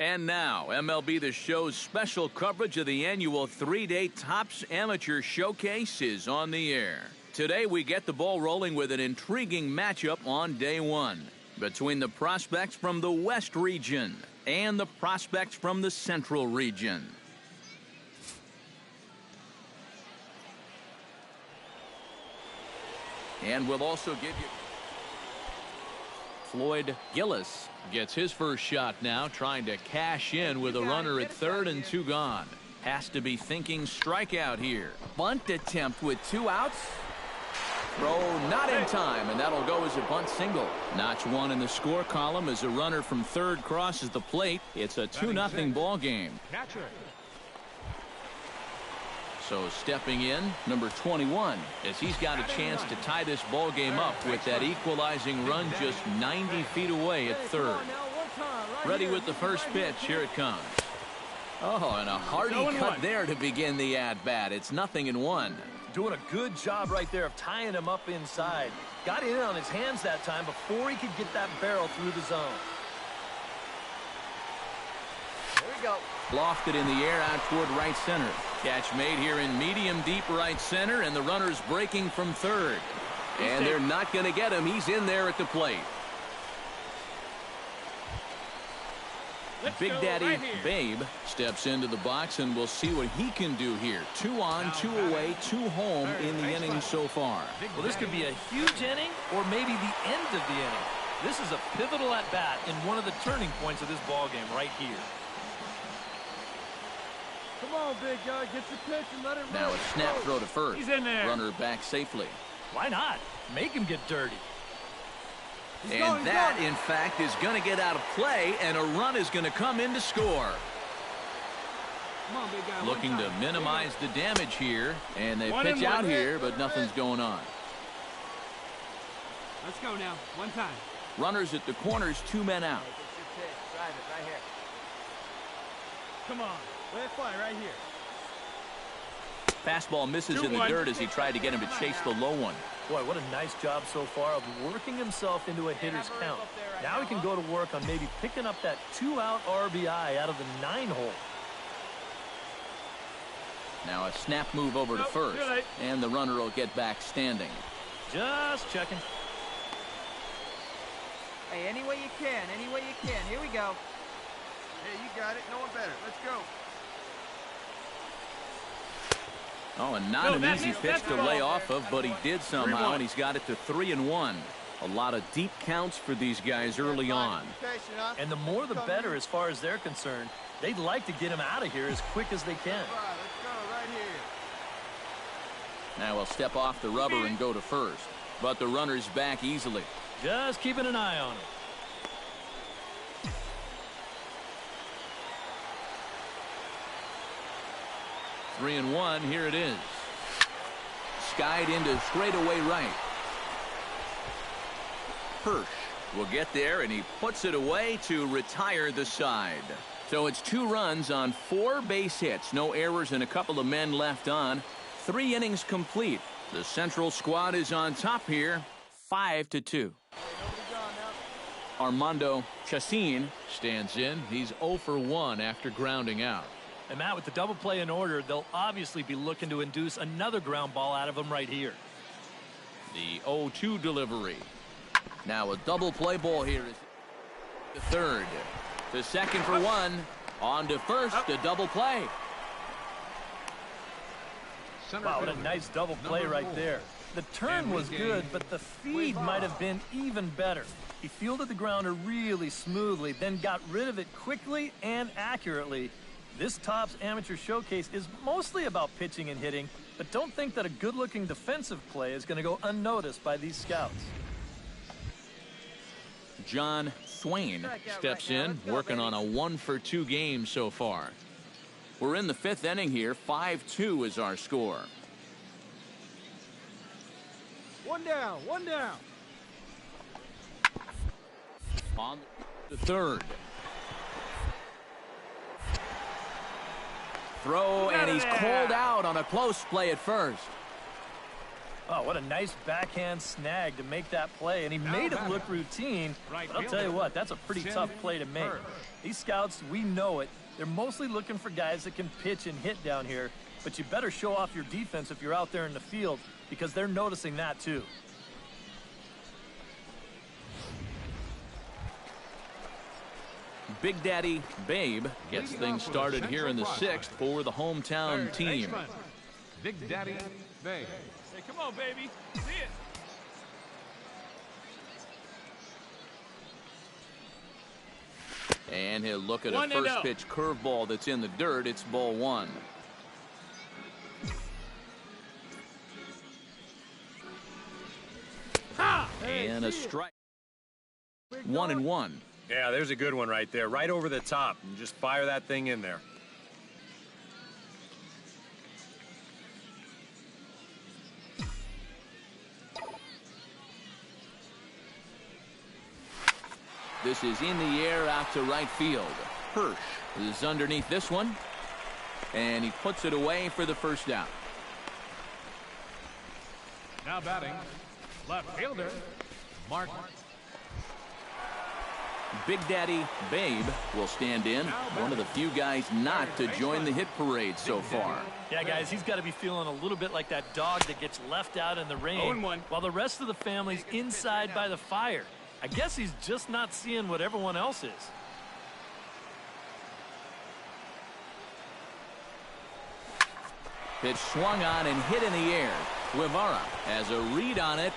And now, MLB The Show's special coverage of the annual 3-day Topps Amateur Showcase is on the air. Today, we get the ball rolling with an intriguing matchup on day one between the prospects from the West region and the prospects from the Central region. And we'll also give you... Floyd Gillis gets his first shot now, trying to cash in with a runner at third and 2 gone. Has to be thinking strikeout here. Bunt attempt with 2 outs. Throw not in time, and that'll go as a bunt single. Notch 1 in the score column as a runner from third crosses the plate. It's a 2-0 ball game. So stepping in, number 21, as he's got a chance to tie this ball game up with that equalizing run just 90 feet away at third. Ready with the first pitch. Here it comes. Oh, and a hearty cut there to begin the at-bat. It's 0-1. Doing a good job right there of tying him up inside. Got in on his hands that time before he could get that barrel through the zone. There we go. Lofted in the air out toward right center. Catch made here in medium deep right center, and the runner's breaking from third. And they're not going to get him. He's in there at the plate. Big Daddy Babe steps into the box, and we'll see what he can do here. 2 on, 2 away, 2 home in the inning so far. Well, this could be a huge inning or maybe the end of the inning. This is a pivotal at-bat in one of the turning points of this ball game right here. Come on, big guy, get your pitch and let it run. Now a snap throw to first. He's in there. Runner back safely. Why not? Make him get dirty. And that, in fact, is going to get out of play, and a run is going to come in to score. Come on, big guy. Looking to minimize the damage here, and they pitch out here, but nothing's going on. Let's go now. 1 time. Runners at the corners, 2 men out. Drive it right here. Come on. Let it fly right here. Fastball misses in the dirt as he tried to get him to chase the low one. Boy, what a nice job so far of working himself into a hitter's count. Now he can go to work on maybe picking up that 2-out RBI out of the 9-hole. Now a snap move over to first, and the runner will get back standing. Just checking. Hey, any way you can, any way you can. Here we go. Hey, you got it. No one better. Let's go. Oh, and not an easy pitch to lay off of, but he did somehow, and he's got it to 3-1. A lot of deep counts for these guys early on. And the more the better as far as they're concerned. They'd like to get him out of here as quick as they can. Let's go right here. Now he'll step off the rubber and go to first, but the runner's back easily. Just keeping an eye on him. Three and 1, here it is. Skied into straightaway right. Hirsch will get there, and he puts it away to retire the side. So it's 2 runs on 4 base hits. No errors and a couple of men left on. 3 innings complete. The Central squad is on top here, 5-2. Armando Chacin stands in. He's 0 for 1 after grounding out. And Matt, with the double play in order, they'll obviously be looking to induce another ground ball out of him right here. The 0-2 delivery. Now a double play ball here is the third. To second for 1. On to first, a double play. Wow, what a nice double play right there. The turn was good, but the feed might have been even better. He fielded the grounder really smoothly, then got rid of it quickly and accurately. This Topps Amateur Showcase is mostly about pitching and hitting, but don't think that a good-looking defensive play is going to go unnoticed by these scouts. John Swain steps in, working on a 1 for 2 game so far. We're in the 5th inning here. 5-2 is our score. 1 down, 1 down. On the third. Throw, and he's called out on a close play at first. Oh, what a nice backhand snag to make that play, and he made it look routine, but I'll tell you what, that's a pretty tough play to make. These scouts, we know it. They're mostly looking for guys that can pitch and hit down here, but you better show off your defense if you're out there in the field because they're noticing that too. Big Daddy Babe gets things started here in the 6th for the hometown team. Big Daddy Babe. Hey, come on, baby. See it. And he'll look at a first pitch curveball that's in the dirt. It's ball 1. And a strike. 1-1. Yeah, there's a good one right there, right over the top. And just fire that thing in there. This is in the air out to right field. Hirsch is underneath this one, and he puts it away for the first out. Now batting, left fielder, Mark. Big Daddy Babe will stand in, one of the few guys not to join the hit parade so far. Yeah, guys, he's got to be feeling a little bit like that dog that gets left out in the rain while the rest of the family's inside by the fire. I guess he's just not seeing what everyone else is. Pitch swung on and hit in the air. Guevara has a read on it,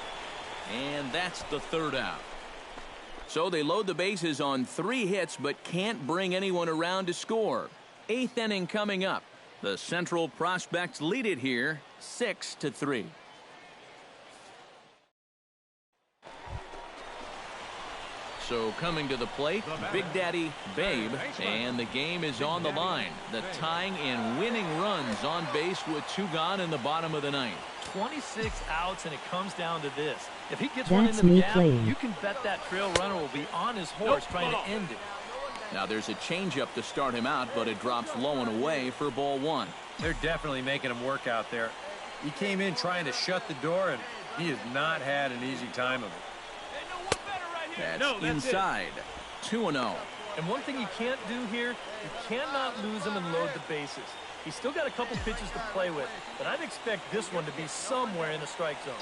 and that's the third out. So they load the bases on 3 hits but can't bring anyone around to score. 8th inning coming up. The Central Prospects lead it here 6-3. So coming to the plate, Big Daddy Babe, and the game is on the line. The tying and winning runs on base with 2 gone in the bottom of the 9th. 26 outs, and it comes down to this. If he gets one into the gap, you can bet that trail runner will be on his horse trying to end it. Now there's a changeup to start him out, but it drops low and away for ball 1. They're definitely making him work out there. He came in trying to shut the door, and he has not had an easy time of it. That's inside. 2-0. And one thing you can't do here, you cannot lose him and load the bases. He's still got a couple pitches to play with, but I'd expect this one to be somewhere in the strike zone.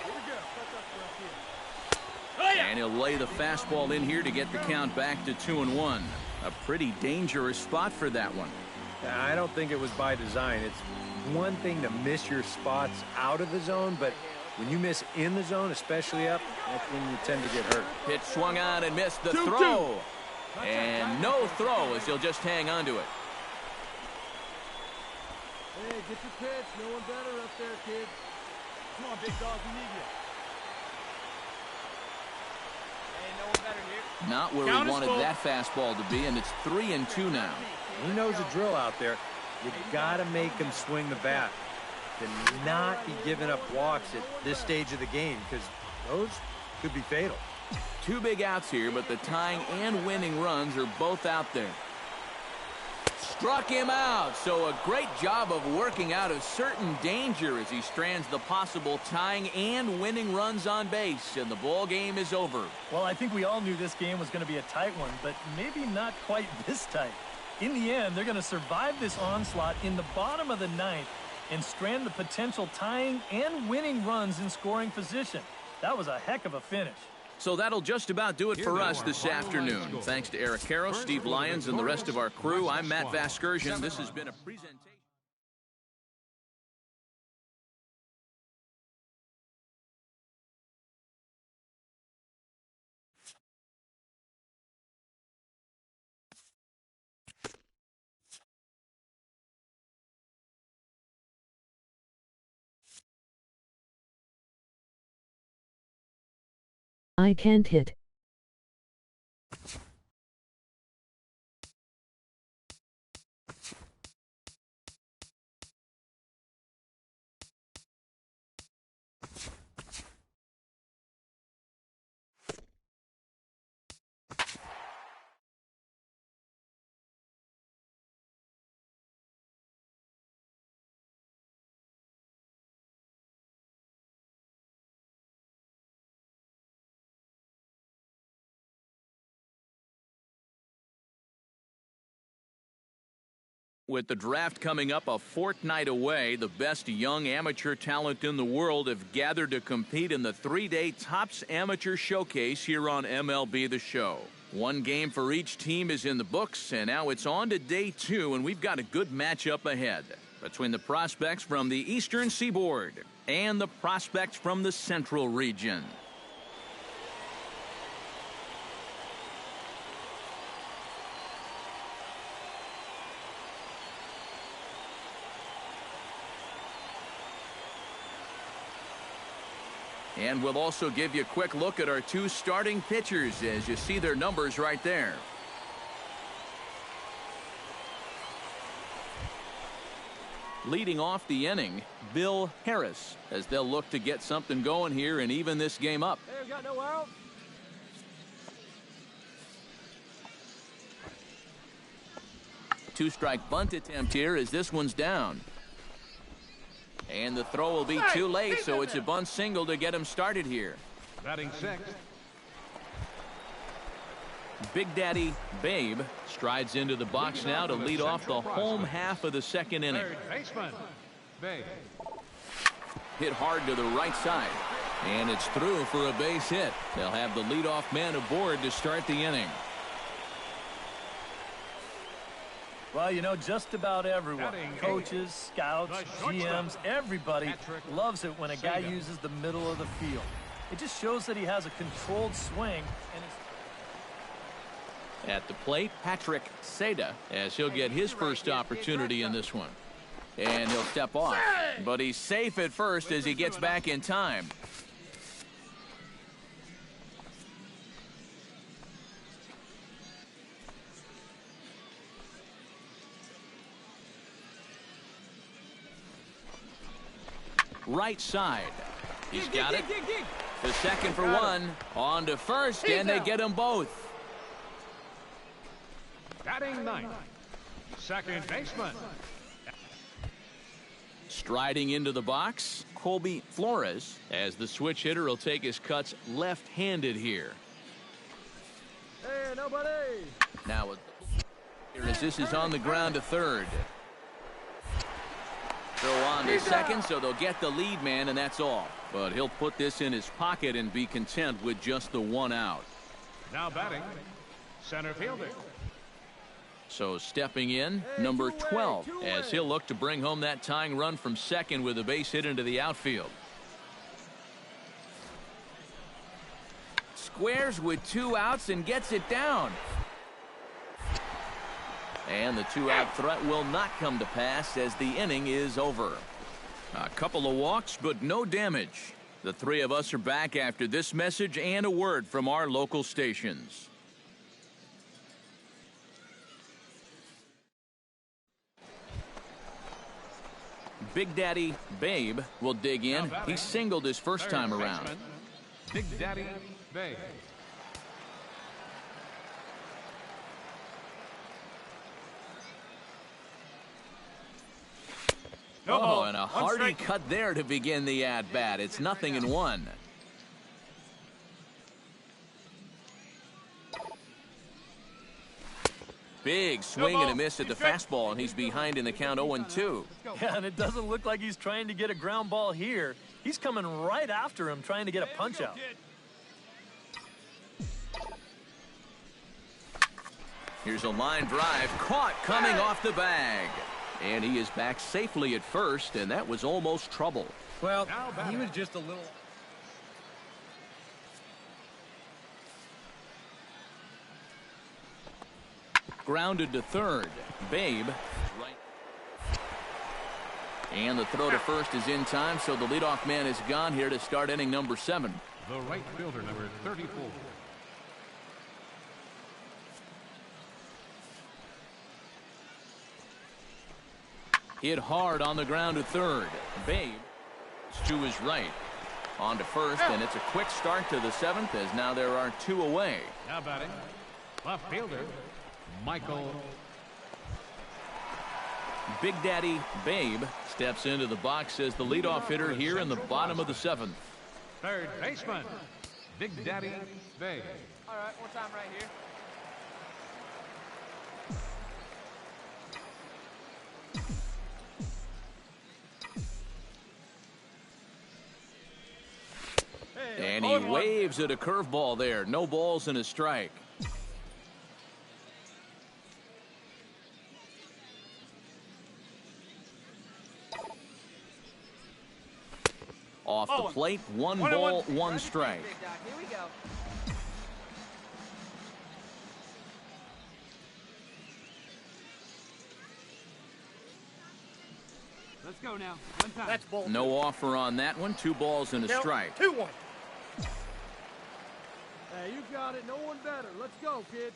And he'll lay the fastball in here to get the count back to 2-1. A pretty dangerous spot for that one. I don't think it was by design. It's one thing to miss your spots out of the zone, but when you miss in the zone, especially up, that's when you tend to get hurt. Pitch swung on and missed the throw. And no throw as he'll just hang on to it. Hey, get your pitch. No one better up there, kid. Come on, big dog. We need you. Hey, no one better here. Not where he wanted that fastball to be, and it's 3-2 now. He knows the drill out there. You got to make him swing the bat. To not be giving up walks at this stage of the game, because those could be fatal. 2 big outs here, but the tying and winning runs are both out there. Struck him out, so a great job of working out a certain danger as he strands the possible tying and winning runs on base, and the ball game is over. Well, I think we all knew this game was going to be a tight one, but maybe not quite this tight. In the end, they're going to survive this onslaught in the bottom of the 9th and strand the potential tying and winning runs in scoring position. That was a heck of a finish. So that'll just about do it for us this afternoon. Thanks to Eric Karros, Steve Lyons, and the rest of our crew. I'm Matt Vasgersian. This has been a presentation. I can't hit. With the draft coming up a fortnight away, the best young amateur talent in the world have gathered to compete in the 3-day Topps Amateur Showcase here on MLB The Show. One game for each team is in the books, and now it's on to day 2, and we've got a good matchup ahead between the prospects from the Eastern Seaboard and the prospects from the Central region. And we'll also give you a quick look at our 2 starting pitchers as you see their numbers right there. Leading off the inning, Bill Harris, as they'll look to get something going here and even this game up. Hey, we got no out. Two-strike bunt attempt here as this one's down. And the throw will be too late, so it's a bunt single to get him started here. Batting sixth. Big Daddy Babe strides into the box now to lead off the home half of the second inning. Third baseman, Babe. Hit hard to the right side. And it's through for a base hit. They'll have the leadoff man aboard to start the inning. Well, you know, just about everyone, coaches, scouts, GMs, everybody loves it when a guy uses the middle of the field. It just shows that he has a controlled swing. And at the plate, Patrick Seda, as he'll get his first opportunity in this one. And he'll step off. But he's safe at first as he gets back in time. Right side. He's got it. To second for one. On to first, and they get them both. Batting ninth, second baseman. Striding into the box, Colby Flores, as the switch hitter will take his cuts left-handed here. hey, nobody. Now as this is on the ground to third. Throw on to second, so they'll get the lead man, and that's all. But he'll put this in his pocket and be content with just the one out. Now batting, center fielder. So stepping in, number 12, as he'll look to bring home that tying run from second with a base hit into the outfield. Squares with 2 outs and gets it down. And the 2-out threat will not come to pass as the inning is over. A couple of walks, but no damage. The 3 of us are back after this message and a word from our local stations. Big Daddy Babe will dig in. He singled his first time around. Big Daddy Babe. Oh, and a hearty cut there to begin the at-bat. It's 0-1. Big swing and a miss at the fastball, and he's behind in the count 0-2. Yeah, and it doesn't look like he's trying to get a ground ball here. He's coming right after him, trying to get a punch out. Here's a line drive, caught coming off the bag. And he is back safely at first, and that was almost trouble. Well, he was just a little... Grounded to third. Babe. Right. And the throw to first is in time, so the leadoff man is gone here to start inning number 7. The right fielder, number 34. Hit hard on the ground to third. Babe to his right. On to first, and it's a quick start to the 7th as now there are 2 away. Now batting, left fielder, Michael. Big Daddy Babe steps into the box as the leadoff hitter here in the bottom of the 7th. Third baseman, Big Daddy Babe. All right, one time right here. And he waves at a curveball there. No balls and a strike. Off the plate, one ball, one strike. Here we go. Let's go now. One time. That's ball. No offer on that one. 2 balls and a strike. 2-1. Hey, you got it. No one better. Let's go, kid.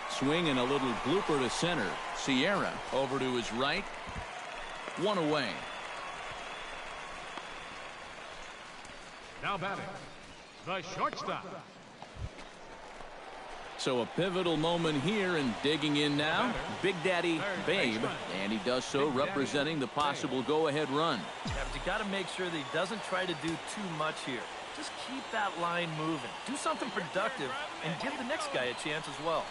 Swing and a little blooper to center. Sierra over to his right. 1 away. Now batting, the shortstop. So a pivotal moment here, and digging in now, Big Daddy Babe, and he does so representing the possible go-ahead run. Yeah, but you got to make sure that he doesn't try to do too much here. Just keep that line moving. Do something productive and give the next guy a chance as well.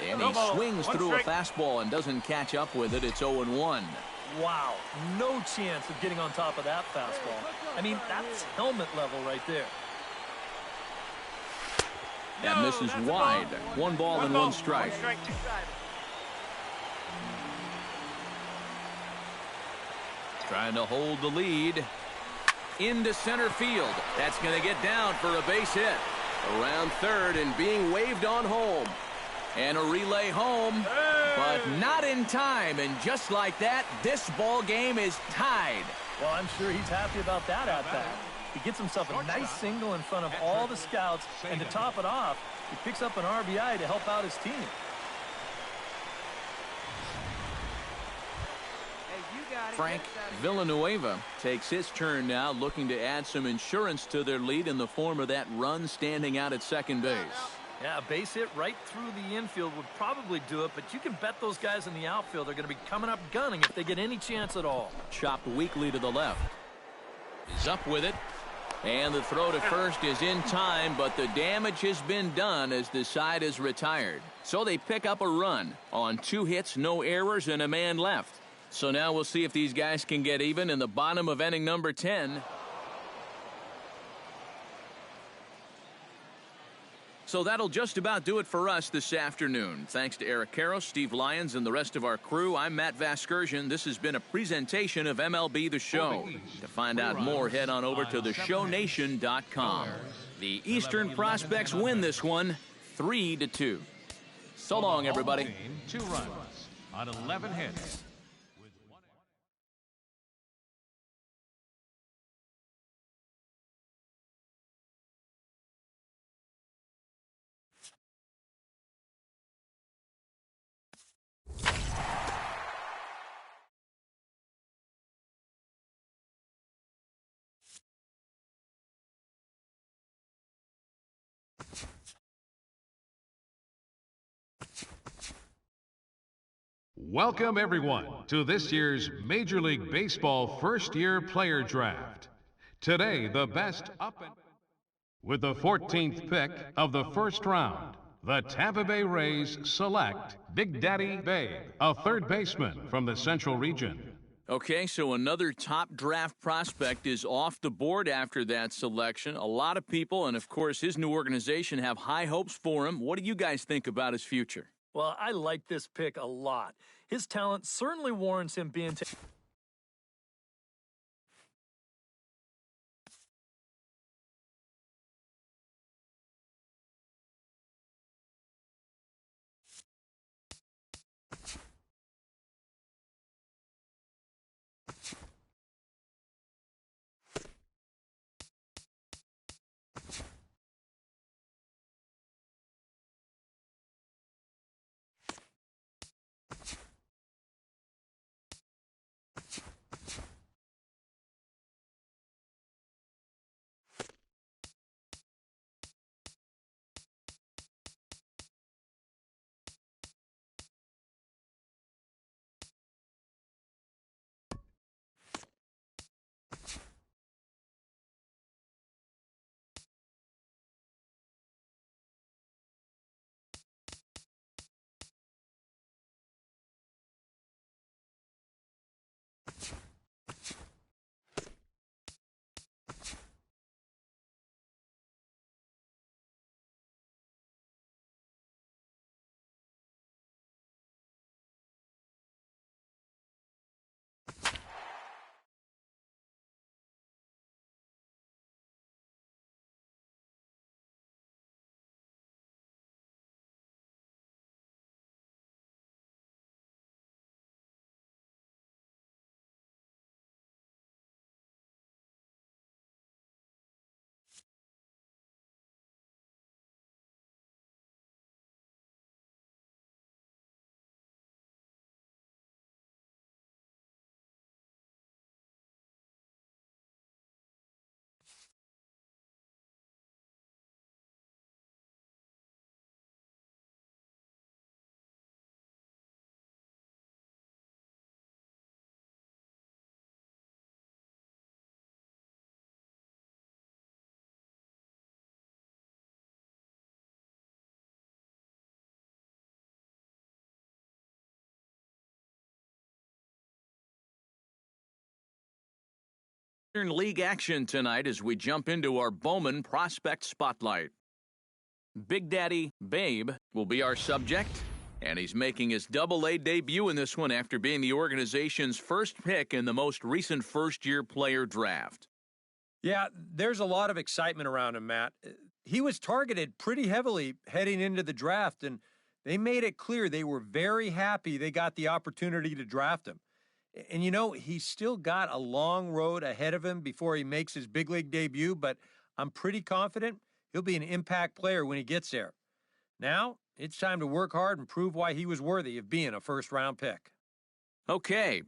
And he swings through a fastball and doesn't catch up with it. It's 0-1. Wow, no chance of getting on top of that fastball. I mean, that's helmet level right there. That misses wide. 1 ball and 1 strike. Trying to hold the lead. Into center field. That's going to get down for a base hit. Around third and being waved on home. And a relay home, but not in time. And just like that, this ball game is tied. Well, I'm sure he's happy about that at-bat. He gets himself a nice single in front of all the scouts, and to top it off, he picks up an RBI to help out his team. Frank Villanueva takes his turn now, looking to add some insurance to their lead in the form of that run standing out at second base. Yeah, a base hit right through the infield would probably do it, but you can bet those guys in the outfield are going to be coming up gunning if they get any chance at all. Chopped weakly to the left. He's up with it. And the throw to first is in time, but the damage has been done as the side is retired. So they pick up a run on 2 hits, no errors, and a man left. So now we'll see if these guys can get even in the bottom of inning number 10. So that'll just about do it for us this afternoon. Thanks to Eric Karros, Steve Lyons, and the rest of our crew. I'm Matt Vasgersian. This has been a presentation of MLB The Show. To find out more, head on over to theshownation.com. The Eastern Prospects win this one 3-2. So long, everybody. 2 runs on 11 hits. Welcome, everyone, to this year's Major League Baseball first-year player draft. Today, the best up and... With the 14th pick of the first round, the Tampa Bay Rays select Big Daddy Babe, a third baseman from the Central Region. Okay, so another top draft prospect is off the board after that selection. A lot of people, and of course his new organization, have high hopes for him. What do you guys think about his future? Well, I like this pick a lot. His talent certainly warrants him being taken. League action tonight as we jump into our Bowman Prospect Spotlight. Big Daddy Babe will be our subject, and he's making his Double-A debut in this one after being the organization's first pick in the most recent first-year player draft. Yeah, there's a lot of excitement around him, Matt. He was targeted pretty heavily heading into the draft, and they made it clear they were very happy they got the opportunity to draft him. And, you know, he's still got a long road ahead of him before he makes his big league debut, but I'm pretty confident he'll be an impact player when he gets there. Now, it's time to work hard and prove why he was worthy of being a first-round pick. Okay,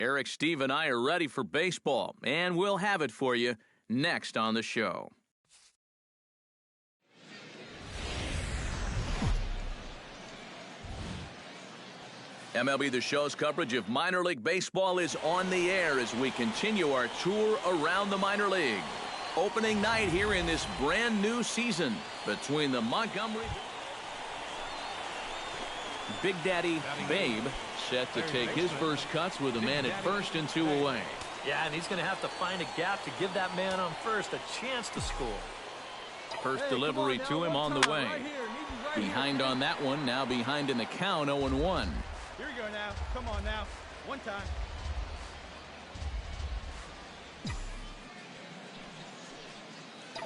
Eric, Steve, and I are ready for baseball, and we'll have it for you next on the show. MLB The Show's coverage of minor league baseball is on the air as we continue our tour around the minor league. Opening night here in this brand new season between the Montgomery... Big Daddy Babe set to take his first cuts with a man at first and 2 away. Yeah, and he's going to have to find a gap to give that man on first a chance to score. First delivery to him on the way. Behind on that one, now behind in the count, 0-1. Here we go now. Come on now. One time.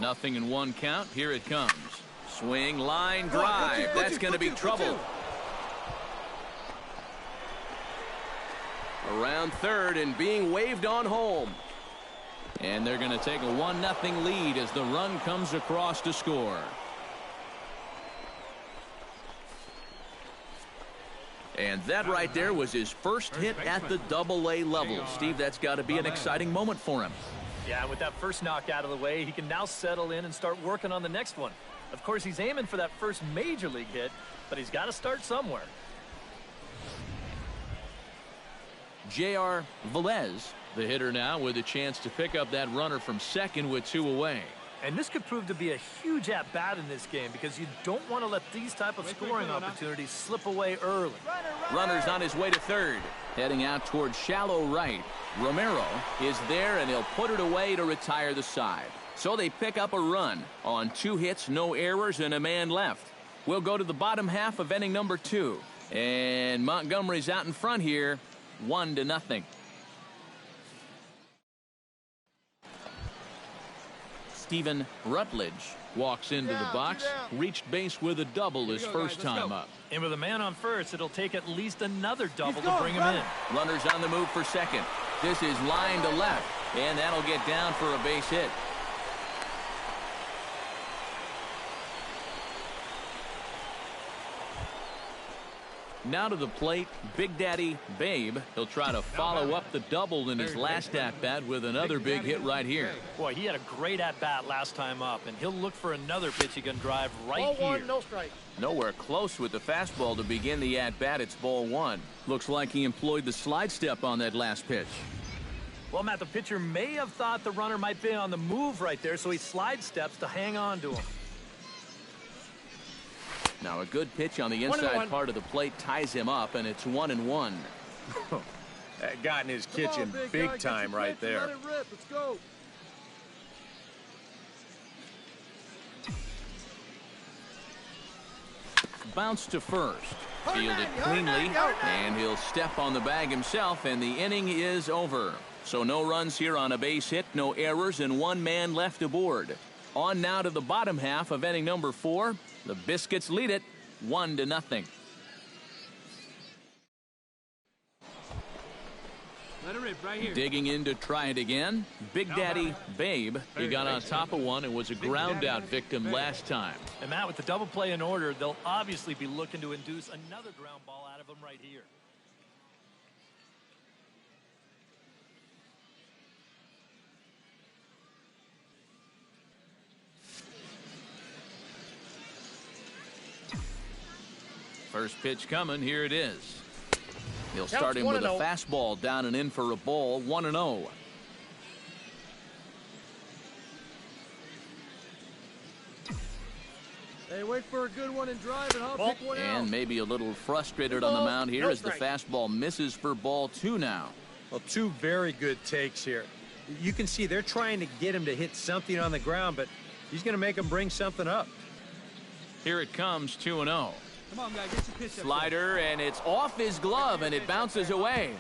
Nothing in 1 count. Here it comes. Swing, line, drive. That's going to be trouble. Around third and being waved on home. And they're going to take a 1-0 lead as the run comes across to score. And that right there was his first hit at the Double-A level. Steve, that's got to be an exciting moment for him. Yeah, with that first knock out of the way, he can now settle in and start working on the next one. Of course, he's aiming for that first major league hit, but he's got to start somewhere. J.R. Velez, the hitter now, with a chance to pick up that runner from second with 2 away. And this could prove to be a huge at-bat in this game because you don't want to let these type of scoring opportunities slip away early. Runner's on his way to third. Heading out towards shallow right. Romero is there, and he'll put it away to retire the side. So they pick up a run on 2 hits, no errors, and a man left. We'll go to the bottom half of inning number 2. And Montgomery's out in front here, 1-0. Stephen Rutledge walks into the box, reached base with a double his first time up. And with a man on first, it'll take at least another double to bring him in. Runners on the move for second. This is line to left, and that'll get down for a base hit. Now to the plate, Big Daddy Babe. He'll try to follow up the double in his last at-bat with another big hit right here. Boy, he had a great at-bat last time up, and he'll look for another pitch he can drive right here. No strike. Nowhere close with the fastball to begin the at-bat. It's ball 1. Looks like he employed the slide step on that last pitch. Well, Matt, the pitcher may have thought the runner might be on the move right there, so he slide steps to hang on to him. Now a good pitch on the inside part of the plate ties him up, and it's 1-1. That got in his kitchen big time right there. Let it rip. Let's go. Bounce to first. Fielded cleanly, and he'll step on the bag himself, and the inning is over. So no runs here on a base hit, no errors, and 1 man left aboard. On now to the bottom half of inning number 4. The Biscuits lead it 1-0. Let it rip right here. Digging in to try it again. Big Daddy Babe. He got on top of one and was a ground out victim last time. And Matt, with the double play in order, they'll obviously be looking to induce another ground ball out of him right here. First pitch coming. Here it is. He'll start him with a fastball down and in for a ball. 1-0. Hey, wait for a good one and drive, and I'll pick one out. And maybe a little frustrated on the mound here as the fastball misses for ball 2 now. Well, 2 very good takes here. You can see they're trying to get him to hit something on the ground, but he's going to make him bring something up. Here it comes, 2-0. Come on, guy, get your pitch up. Slider, and it's off his glove, and it bounces away.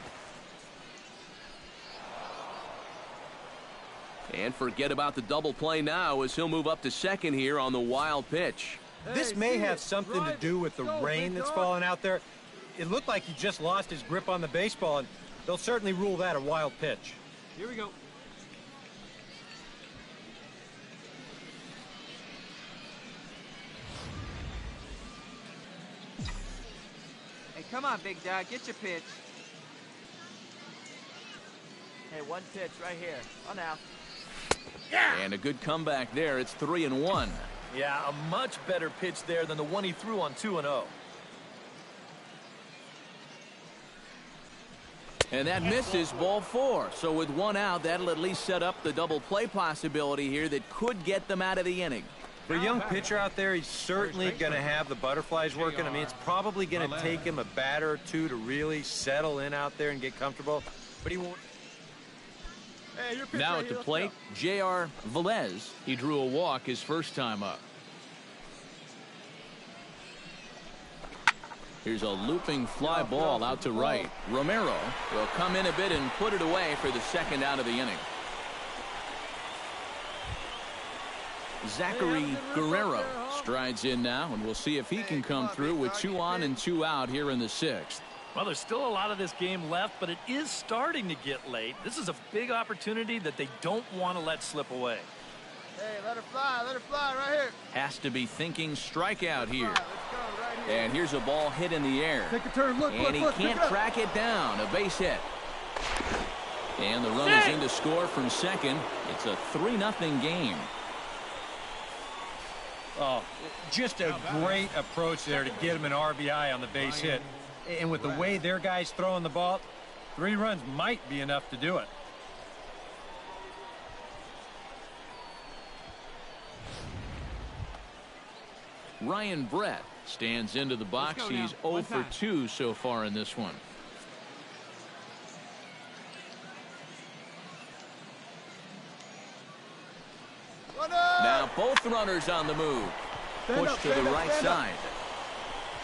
And forget about the double play now as he'll move up to second here on the wild pitch. This may have something to do with the rain that's falling out there. It looked like he just lost his grip on the baseball, and they'll certainly rule that a wild pitch. Here we go. Hey, come on, big dog. Get your pitch. Hey, one pitch right here. Oh, now. And a good comeback there. It's 3-1. Yeah, a much better pitch there than the one he threw on 2-0. And that misses, ball 4. So with one out, that'll at least set up the double play possibility here that could get them out of the inning. For a young pitcher out there, he's certainly going to have the butterflies working. I mean, it's probably going to take him a batter or two to really settle in out there and get comfortable. But he won't. Hey, your pitch Now right at the here. Let's plate, go. J.R. Velez. He drew a walk his first time up. Here's a looping fly ball out to right. Romero will come in a bit and put it away for the second out of the inning. Zachary Guerrero strides in now, and we'll see if he can come through with 2 on and 2 out here in the 6th. Well, there's still a lot of this game left, but it is starting to get late. This is a big opportunity that they don't want to let slip away. Hey, let her fly right here. Has to be thinking strikeout here. Let's go right here. And here's a ball hit in the air. Take a turn. Look, And he can't track it down. A base hit. And the runner's in to score from second. It's a 3-0 game. Oh, just a great approach there to get him an RBI on the base hit. And with the way their guys throwing the ball, 3 runs might be enough to do it. Ryan Brett stands into the box. He's 0 for 2 so far in this one. Now both runners on the move. Push to the right side.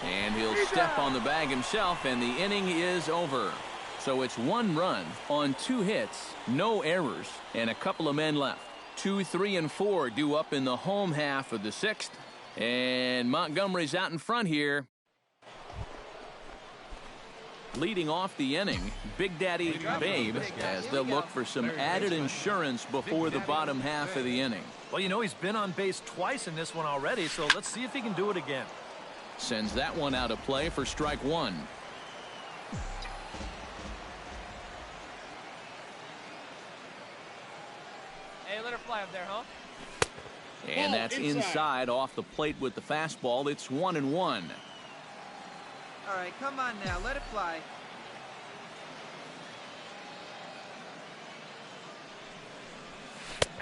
And he'll step on the bag himself, and the inning is over. So it's 1 run on 2 hits, no errors, and a couple of men left. 2, 3, and 4 due up in the home half of the 6th. And Montgomery's out in front here. Leading off the inning, Big Daddy Babe, as they'll look for some added insurance before the bottom half of the inning. Well, you know, he's been on base twice in this one already, so let's see if he can do it again. Sends that one out of play for strike 1. Hey, let her fly up there, huh? And that's inside off the plate with the fastball. It's 1-1. All right, come on now. Let it fly.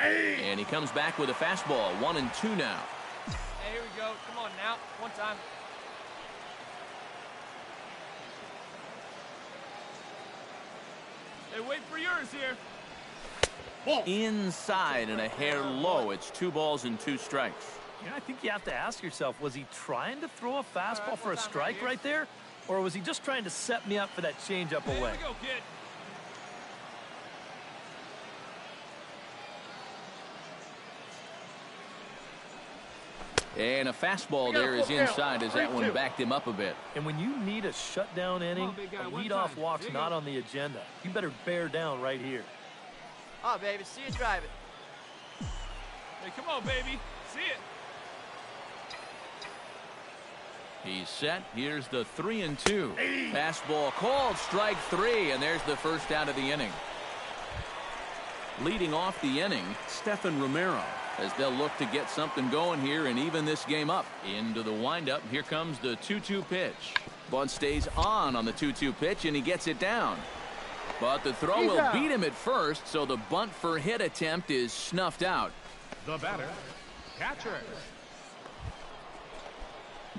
And he comes back with a fastball. 1-2 now. Hey, here we go. Come on now. One time. Hey, wait for yours here. Inside and a hair low. It's 2 balls and 2 strikes. You know, I think you have to ask yourself, was he trying to throw a fastball for a strike right there? Or was he just trying to set me up for that changeup away? Here we go, kid. And a fastball there is inside as that one backed him up a bit. And when you need a shutdown inning, a leadoff walk's not on the agenda. You better bear down right here. Oh, baby, see you drive it. Hey, come on, baby. See it. He's set. Here's the 3-2. Fastball called, strike 3, and there's the first out of the inning. Leading off the inning, Stephan Romero, as they'll look to get something going here and even this game up. Into the windup, here comes the 2-2 pitch. Bunt stays on the 2-2 pitch, and he gets it down. But the throw will beat him at first, so the bunt for hit attempt is snuffed out. The batter, catcher.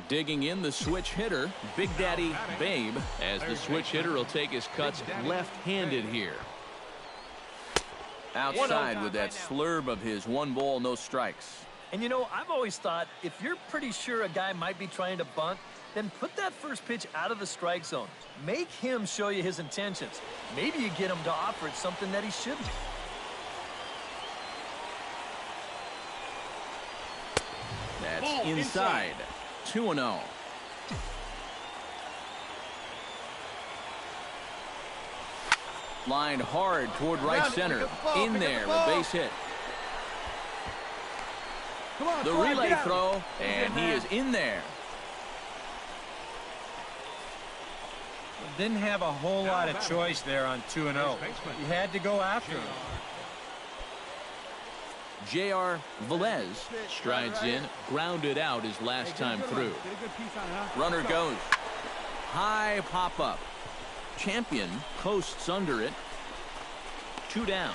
Digging in the switch hitter, Big Daddy Babe, as the switch hitter will take his cuts left-handed here. Outside with that slurve of his. 1 ball, no strikes. And you know, I've always thought if you're pretty sure a guy might be trying to bunt, then put that first pitch out of the strike zone. Make him show you his intentions. Maybe you get him to offer it something that he shouldn't. That's inside. 2-0. Lined hard toward right center. In there, a base hit. The relay throw, and he is in there. Didn't have a whole lot of choice there on 2-0. He had to go after him. J.R. Velez strides in, grounded out his last time through. Runner goes. High pop-up. Champion coasts under it. 2 down.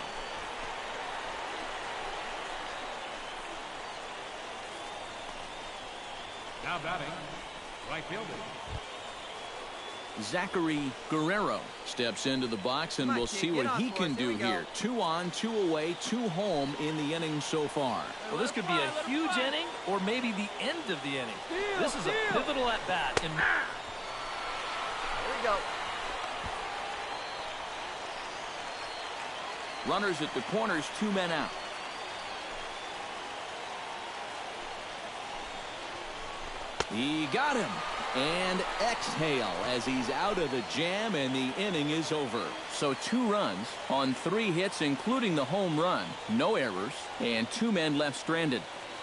Now batting, right fielder. Zachary Guerrero steps into the box, and we'll see what he can do here. 2 on, 2 away, 2 home in the inning so far. Well, this could be a huge inning or maybe the end of the inning. This is a pivotal at-bat. Here we go. Runners at the corners, 2 men out. He got him. And exhale as he's out of the jam, and the inning is over. So 2 runs on 3 hits, including the home run. No errors, and 2 men left stranded.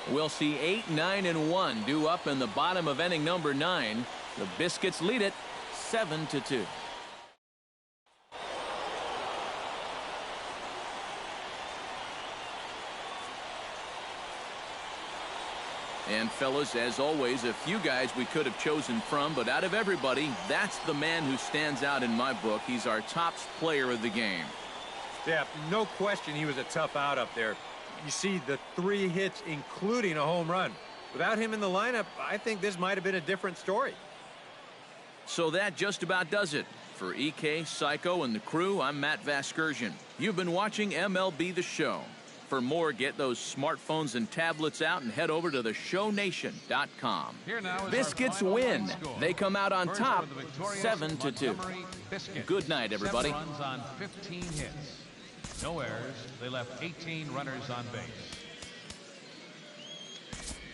We'll see 8, 9, and 1 due up in the bottom of inning number 9. The Biscuits lead it 7-2. And fellas, as always, a few guys we could have chosen from, but out of everybody, that's the man who stands out in my book. He's our top player of the game. Yeah, no question he was a tough out up there. You see the 3 hits, including a home run. Without him in the lineup, I think this might have been a different story. So that just about does it. For EK, Psycho, and the crew, I'm Matt Vasgersian. You've been watching MLB The Show. For more, get those smartphones and tablets out and head over to theshownation.com. Biscuits win. They come out on top 7-2. Good night, everybody. 7 runs on 15 hits. No errors. They left 18 runners on base.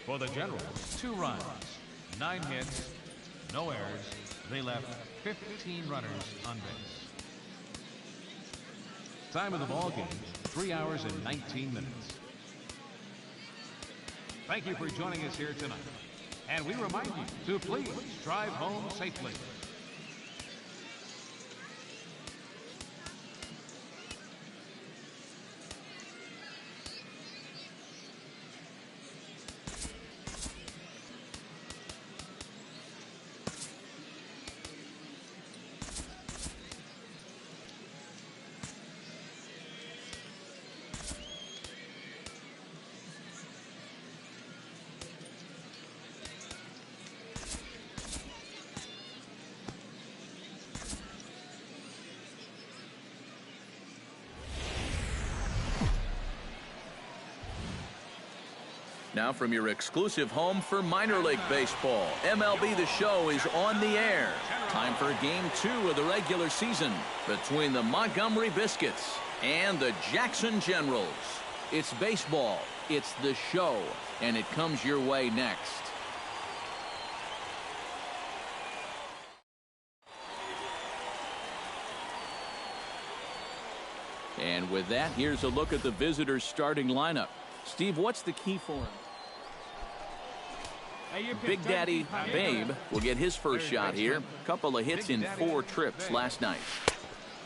For the Generals, 2 runs, 9 hits, no errors. They left 15 runners on base. Time of the ball game, 3 hours and 19 minutes. Thank you for joining us here tonight. And we remind you to please drive home safely. Now from your exclusive home for minor league baseball, MLB The Show is on the air. Time for Game 2 of the regular season between the Montgomery Biscuits and the Jackson Generals. It's baseball, it's The Show, and it comes your way next. And with that, here's a look at the visitors' starting lineup. Steve, what's the key for him? Big Daddy Babe will get his first shot here. Couple of hits in 4 trips last night.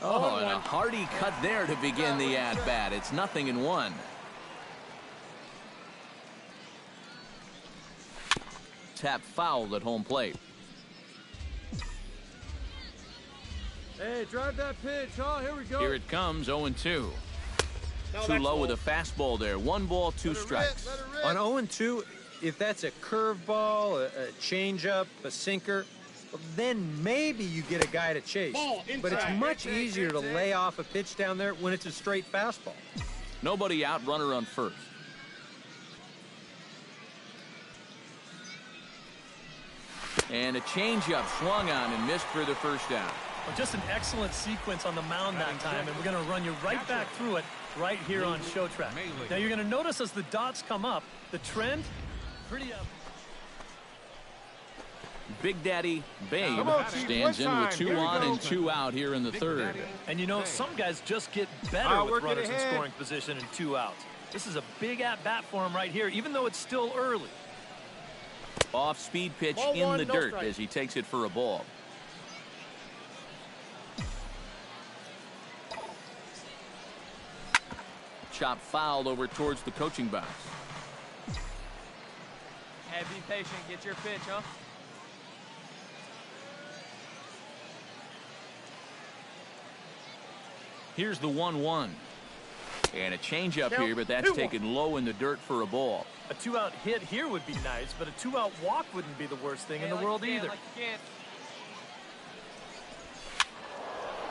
Oh, and a hearty cut there to begin the at-bat. It's 0-1. Tap fouled at home plate. Hey, drive that pitch, huh? Here we go. Here it comes, 0-2. Too low with a fastball there. 1 ball, 2 strikes. On 0-2, if that's a curveball, a changeup, a sinker, well, then maybe you get a guy to chase. But it's much easier to lay off a pitch down there when it's a straight fastball. Nobody out, runner on first. And a changeup swung on and missed for the first down. Well, just an excellent sequence on the mound that time, and we're going to run you right back through it right here on Show Track. Now you're going to notice as the dots come up, the trend, pretty up. Big Daddy Babe stands in with 2 on and 2 out here in the third. And you know, some guys just get better with runners in scoring position and 2 outs. This is a big at-bat for him right here, even though it's still early. Off-speed pitch in the dirt as he takes it for a ball. Chop fouled over towards the coaching box. Hey, be patient. Get your pitch, huh? Here's the 1-1. And a changeup here, but that's taken low in the dirt for a ball. A 2-out hit here would be nice, but a 2-out walk wouldn't be the worst thing in the world either.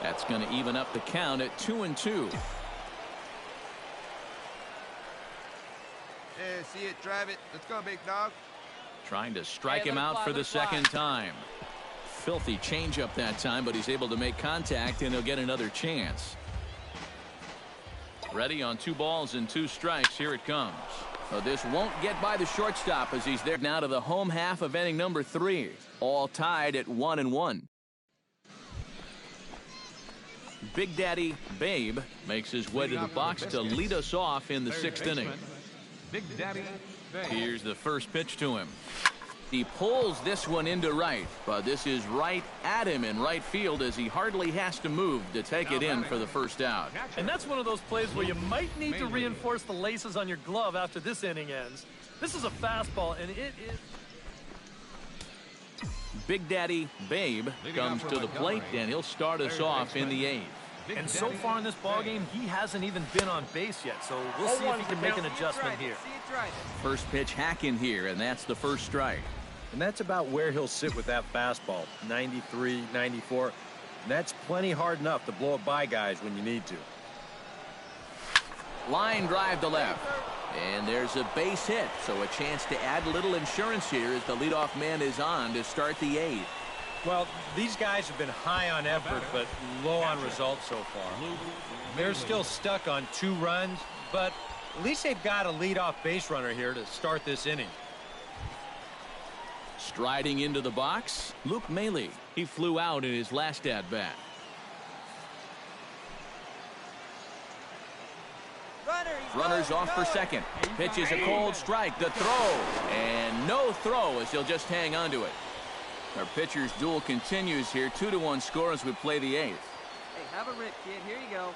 That's going to even up the count at 2-2. Yeah, see it, drive it. Let's go, big dog. Trying to strike him out for the second time. Filthy changeup that time, but he's able to make contact, and he'll get another chance. Ready on 2 balls and 2 strikes. Here it comes. So this won't get by the shortstop as he's there now to the home half of inning number 3. All tied at 1-1. Big Daddy Babe makes his way to the box to lead us off in the 6th inning. Big Daddy Babe. Here's the first pitch to him. He pulls this one into right, but this is right at him in right field as he hardly has to move to take it in for the first out. And that's one of those plays where you might need to reinforce the laces on your glove after this inning ends. This is a fastball, and it is... Big Daddy Babe comes to the plate, and he'll start us off in the 8th. And so far in this ballgame, he hasn't even been on base yet, so we'll see if he can make an adjustment here. First pitch hack in here, and that's the first strike. And that's about where he'll sit with that fastball, 93, 94. And that's plenty hard enough to blow it by guys when you need to. Line drive to left. And there's a base hit, so a chance to add a little insurance here as the leadoff man is on to start the 8th. Well, these guys have been high on effort, but low on results so far. They're still stuck on 2 runs, but at least they've got a leadoff base runner here to start this inning. Striding into the box, Luke Maile. He flew out in his last at-bat. Runners off for second. Pitches a cold strike. The throw. And no throw as he'll just hang on to it. Our pitcher's duel continues here. 2-1 score as we play the 8th. Hey, have a rip, kid. Here you go.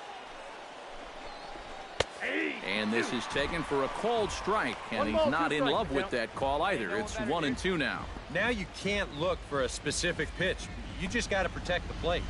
And this is taken for a cold strike, and he's not in love with that call either. It's 1-2 now. Now you can't look for a specific pitch. You just got to protect the plate.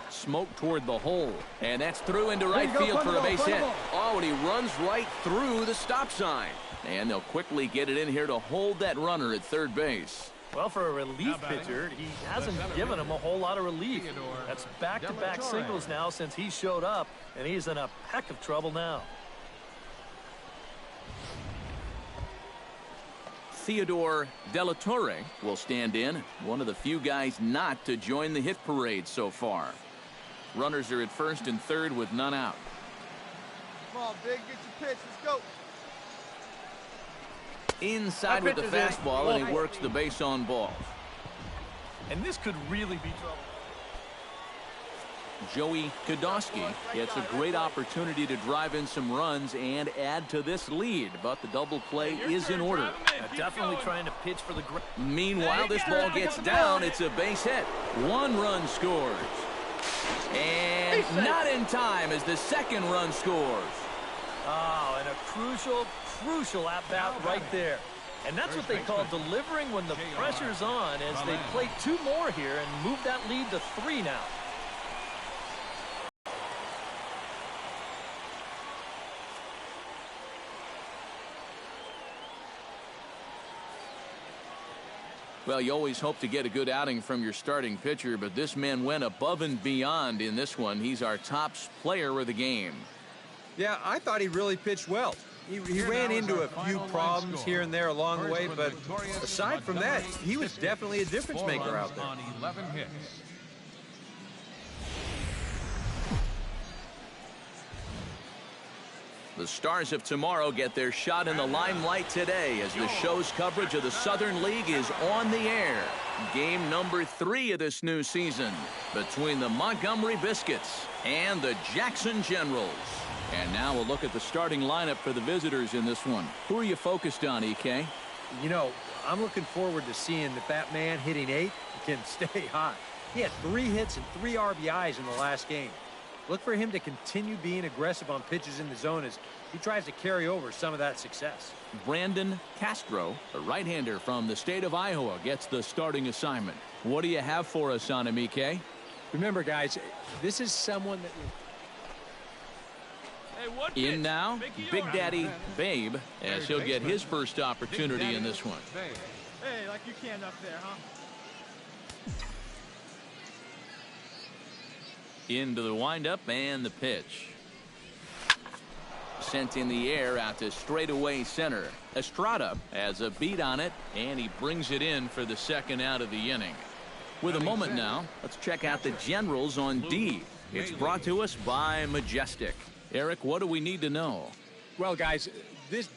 Smoke toward the hole, and that's through into right field for a base hit. Oh, and he runs right through the stop sign. And they'll quickly get it in here to hold that runner at third base. Well, for a relief pitcher, he hasn't given him a whole lot of relief. That's back-to-back singles now since he showed up, and he's in a peck of trouble now. Theodore Delatorre will stand in, one of the few guys not to join the hit parade so far. Runners are at first and third with none out. Come on, Big, get your pitch. Let's go. Inside with the fastball, and he works the base on ball. And this could really be trouble. Joey Kodosky gets a great opportunity to drive in some runs and add to this lead, but the double play is in order. Definitely trying to pitch for the ground. Meanwhile, this ball gets down. It's a base hit. 1 run scores. And not in time as the second run scores. Oh, and a crucial at-bat right there. And that's what they call delivering when the pressure's on, as they play 2 more here and move that lead to 3 now. Well, you always hope to get a good outing from your starting pitcher, but this man went above and beyond in this one. He's our top player of the game. Yeah, I thought he really pitched well. He ran into a few problems here and there along the way, but aside from that, he was definitely a difference maker out there. On 11 hits. The Stars of tomorrow get their shot in the limelight today as the show's coverage of the Southern League is on the air. Game number 3 of this new season between the Montgomery Biscuits and the Jackson Generals. And now we'll look at the starting lineup for the visitors in this one. Who are you focused on, EK? You know, I'm looking forward to seeing if that man hitting 8 can stay hot. He had 3 hits and 3 RBIs in the last game. Look for him to continue being aggressive on pitches in the zone as he tries to carry over some of that success. Brandon Castro, a right-hander from the state of Iowa, gets the starting assignment. What do you have for us on him, EK? Remember, guys, this is someone that... In now, Big Daddy Babe, as he'll get his first opportunity in this one. Hey, like you can up there, huh? Into the windup and the pitch. Sent in the air out to straightaway center. Estrada has a beat on it, and he brings it in for the second out of the inning. With a moment now, let's check out the Generals on D. It's brought to us by Majestic. Eric, what do we need to know? Well, guys, this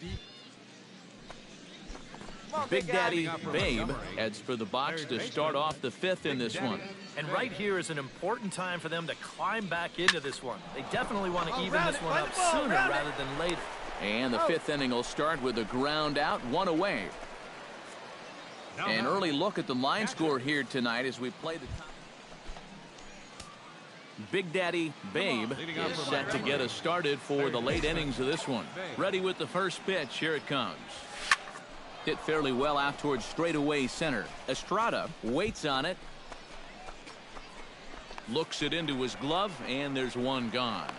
Big Daddy Babe heads for the box to start off the 5th in this one. And right here is an important time for them to climb back into this one. They definitely want to even this one up sooner rather than later. And the 5th inning will start with a ground out, 1 away. An early look at the line score here tonight as we play the top. Big Daddy Babe is set to get us started for the late innings of this one. Ready with the first pitch. Here it comes. Hit fairly well out towards straightaway center. Estrada waits on it. Looks it into his glove, and there's one gone.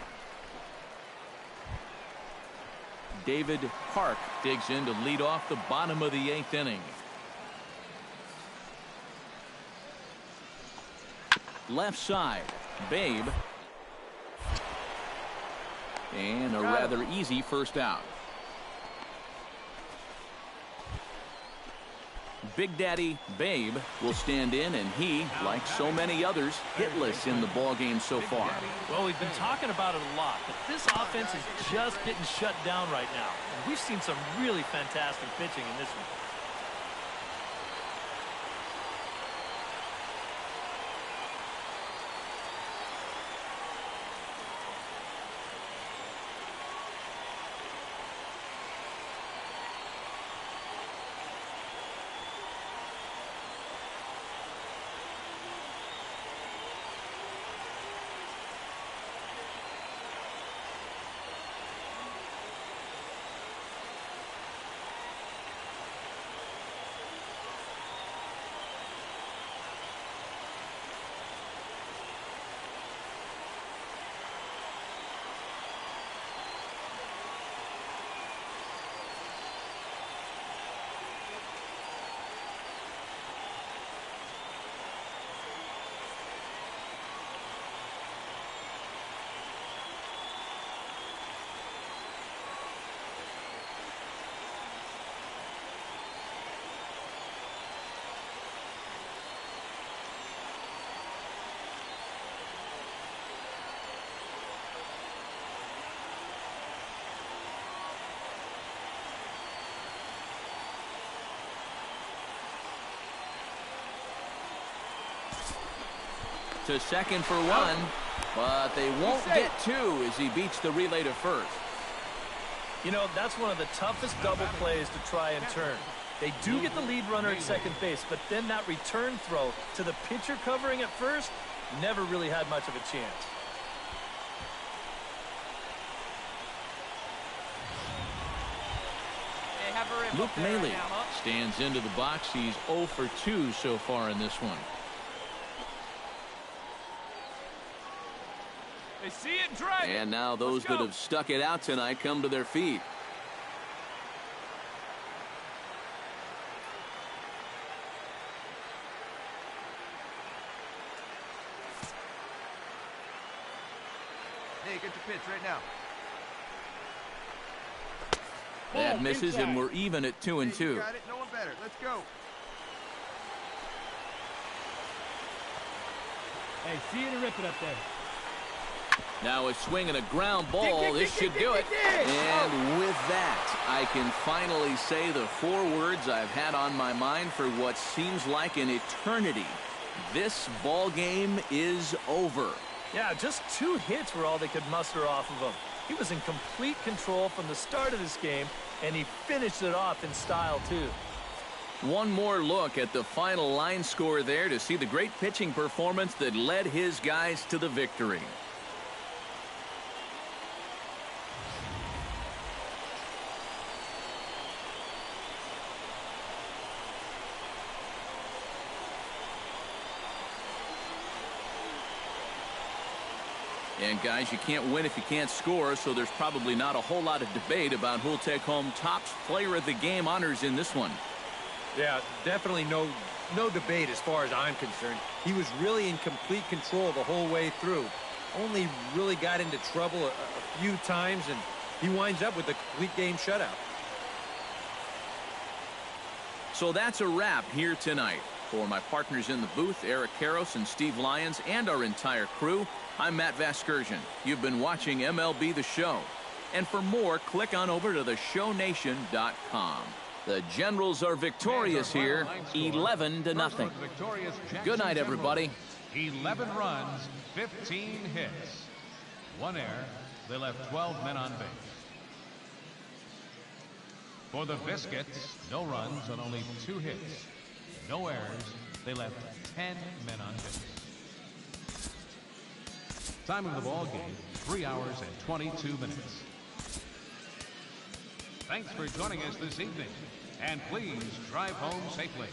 David Park digs in to lead off the bottom of the 8th inning. Left side, Babe. And a rather easy first out. Big Daddy Babe will stand in, and he, like so many others, hitless in the ballgame so far. Well, we've been talking about it a lot, but this offense is just getting shut down right now. And we've seen some really fantastic pitching in this one. To second for 1, but they won't get 2 as he beats the relay to first. You know, that's one of the toughest double plays to try and turn. They do get the lead runner at second base, but then that return throw to the pitcher covering at first never really had much of a chance. Luke Maile stands into the box. He's 0 for 2 so far in this one. They see it drive. And now those that have stuck it out tonight come to their feet. pitch right now. That misses, and we're even at 2 and 2. You got it. No one better. Let's go. Hey, see you to rip it up there. Now a swing and a ground ball. This should do it. And with that, I can finally say the 4 words I've had on my mind for what seems like an eternity. This ball game is over. Yeah, just 2 hits were all they could muster off of him. He was in complete control from the start of this game, and he finished it off in style, too. One more look at the final line score there to see the great pitching performance that led his guys to the victory. And guys, you can't win if you can't score, so there's probably not a whole lot of debate about who'll take home top player of the game honors in this one. Yeah, definitely no debate as far as I'm concerned. He was really in complete control the whole way through. Only really got into trouble a few times, and he winds up with a complete game shutout. So that's a wrap here tonight. For my partners in the booth, Eric Karros and Steve Lyons, and our entire crew, I'm Matt Vasgersian. You've been watching MLB The Show. And for more, click on over to theshownation.com. The Generals are victorious here, 11-0. Good night, everybody. 11 runs, 15 hits. 1 error. They left 12 men on base. For the Biscuits, no runs on only 2 hits. No errors. They left 10 men on base. Time of the ball game, 3 hours and 22 minutes. Thanks for joining us this evening, and please drive home safely.